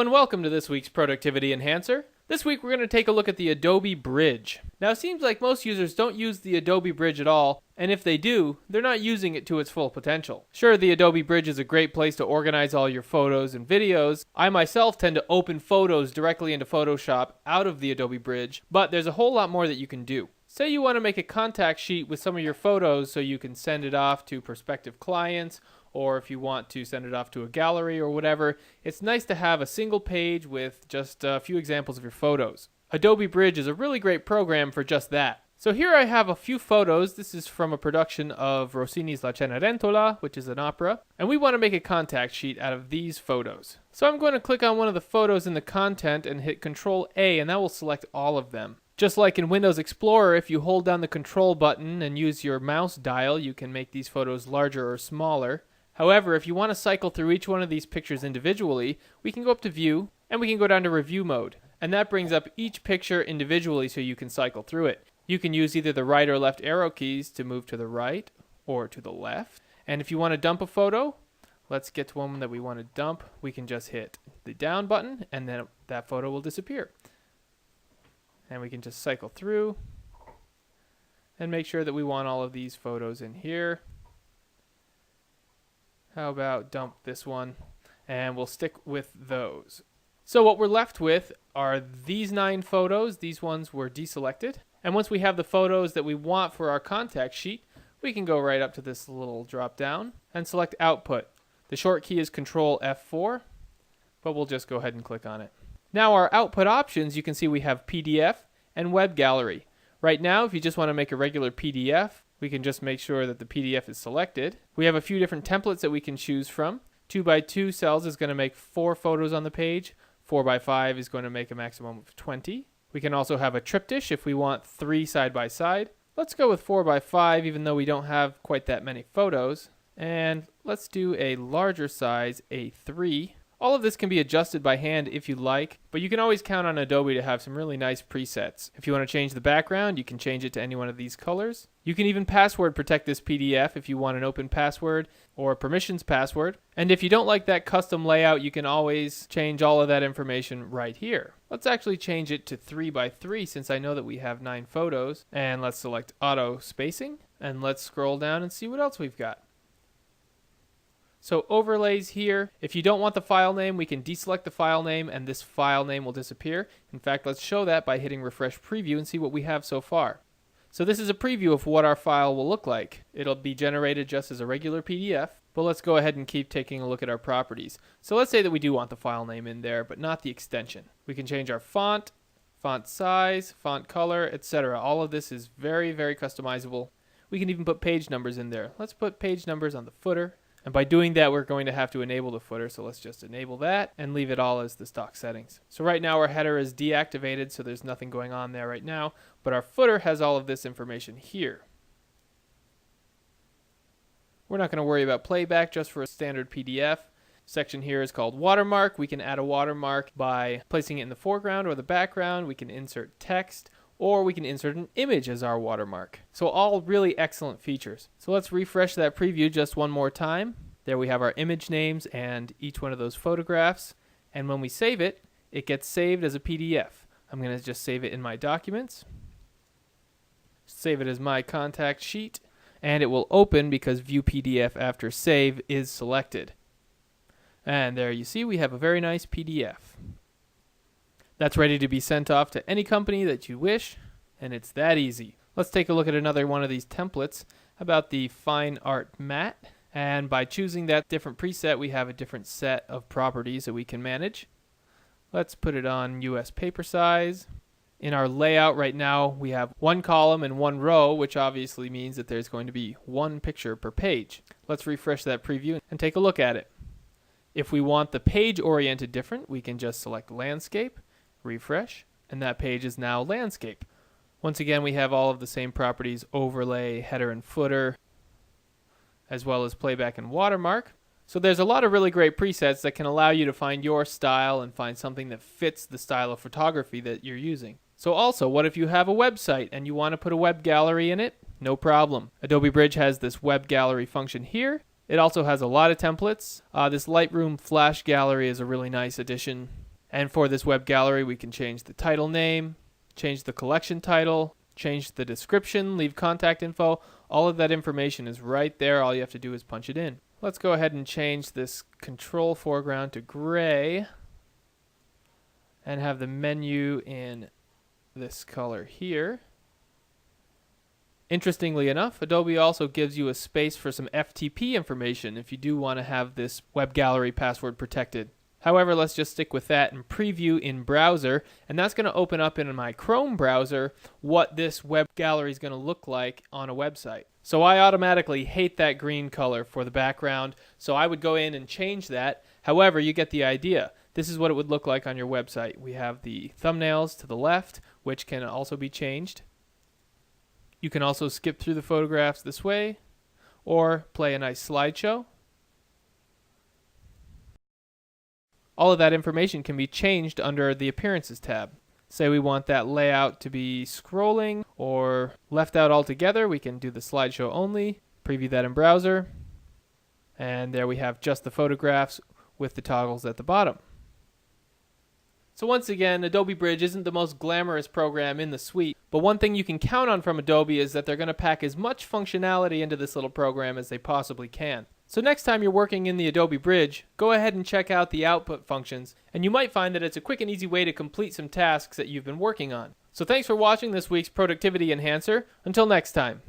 and welcome to this week's Productivity Enhancer. This week we're going to take a look at the Adobe Bridge. Now it seems like most users don't use the Adobe Bridge at all, and if they do, they're not using it to its full potential. Sure, the Adobe Bridge is a great place to organize all your photos and videos. I myself tend to open photos directly into Photoshop out of the Adobe Bridge, but there's a whole lot more that you can do. Say you want to make a contact sheet with some of your photos so you can send it off to prospective clients, or if you want to send it off to a gallery or whatever, it's nice to have a single page with just a few examples of your photos. Adobe Bridge is a really great program for just that. So here I have a few photos. This is from a production of Rossini's La Cenerentola, which is an opera, and we want to make a contact sheet out of these photos. So I'm going to click on one of the photos in the content and hit Control A, and that will select all of them. Just like in Windows Explorer, if you hold down the Control button and use your mouse dial, you can make these photos larger or smaller. However, if you want to cycle through each one of these pictures individually, we can go up to View, and we can go down to Review Mode. And that brings up each picture individually so you can cycle through it. You can use either the right or left arrow keys to move to the right or to the left. And if you want to dump a photo, let's get to one that we want to dump. We can just hit the down button, and then that photo will disappear. And we can just cycle through and make sure that we want all of these photos in here. How about dump this one? And we'll stick with those. So what we're left with are these 9 photos. These ones were deselected. And once we have the photos that we want for our contact sheet, we can go right up to this little drop down and select Output. The short key is Control F4, but we'll just go ahead and click on it. Now our output options, you can see we have PDF and Web Gallery. Right now, if you just want to make a regular PDF, we can just make sure that the PDF is selected. We have a few different templates that we can choose from. 2x2 cells is going to make 4 photos on the page. 4x5 is going to make a maximum of 20. We can also have a triptych if we want 3 side by side. Let's go with 4x5 even though we don't have quite that many photos. And let's do a larger size, A3. All of this can be adjusted by hand if you like, but you can always count on Adobe to have some really nice presets. If you want to change the background, you can change it to any one of these colors. You can even password protect this PDF if you want an open password or a permissions password. And if you don't like that custom layout, you can always change all of that information right here. Let's actually change it to 3x3 since I know that we have 9 photos. And let's select auto spacing, and let's scroll down and see what else we've got. So overlays here, if you don't want the file name, we can deselect the file name and this file name will disappear. In fact, let's show that by hitting refresh preview and see what we have so far. So this is a preview of what our file will look like. It'll be generated just as a regular PDF, but let's go ahead and keep taking a look at our properties. So let's say that we do want the file name in there, but not the extension. We can change our font size, font color, etc. All of this is very, very customizable. We can even put page numbers in there. Let's put page numbers on the footer. And by doing that, we're going to have to enable the footer. So let's just enable that and leave it all as the stock settings. So right now our header is deactivated, so there's nothing going on there right now. But our footer has all of this information here. We're not going to worry about playback, just for a standard PDF. Section here is called Watermark. We can add a watermark by placing it in the foreground or the background. We can insert text, or we can insert an image as our watermark. So all really excellent features. So let's refresh that preview just one more time. There we have our image names and each one of those photographs. And when we save it, it gets saved as a PDF. I'm going to just save it in my documents. Save it as my contact sheet. And it will open because View PDF after save is selected. And there you see we have a very nice PDF. That's ready to be sent off to any company that you wish, and it's that easy. Let's take a look at another one of these templates about the Fine Art Matte. And by choosing that different preset, we have a different set of properties that we can manage. Let's put it on US paper size. In our layout right now, we have 1 column and 1 row, which obviously means that there's going to be 1 picture per page. Let's refresh that preview and take a look at it. If we want the page oriented different, we can just select Landscape, refresh, and that page is now landscape. Once again, we have all of the same properties: overlay, header and footer, as well as playback and watermark. So there's a lot of really great presets that can allow you to find your style and find something that fits the style of photography that you're using. So also, what if you have a website and you want to put a web gallery in it? No problem. Adobe Bridge has this web gallery function here. It also has a lot of templates. This Lightroom Flash Gallery is a really nice addition. And for this web gallery, we can change the title name, change the collection title, change the description, leave contact info. All of that information is right there. All you have to do is punch it in. Let's go ahead and change this control foreground to gray and have the menu in this color here. Interestingly enough, Adobe also gives you a space for some FTP information if you do want to have this web gallery password protected. However, let's just stick with that and preview in browser, and that's going to open up in my Chrome browser what this web gallery is going to look like on a website. So I automatically hate that green color for the background, so I would go in and change that. However, you get the idea. This is what it would look like on your website. We have the thumbnails to the left, which can also be changed. You can also skip through the photographs this way, or play a nice slideshow. All of that information can be changed under the Appearances tab. Say we want that layout to be scrolling or left out altogether, we can do the slideshow only, preview that in browser, and there we have just the photographs with the toggles at the bottom. So once again, Adobe Bridge isn't the most glamorous program in the suite, but one thing you can count on from Adobe is that they're going to pack as much functionality into this little program as they possibly can. So next time you're working in the Adobe Bridge, go ahead and check out the output functions, and you might find that it's a quick and easy way to complete some tasks that you've been working on. So thanks for watching this week's Productivity Enhancer. Until next time.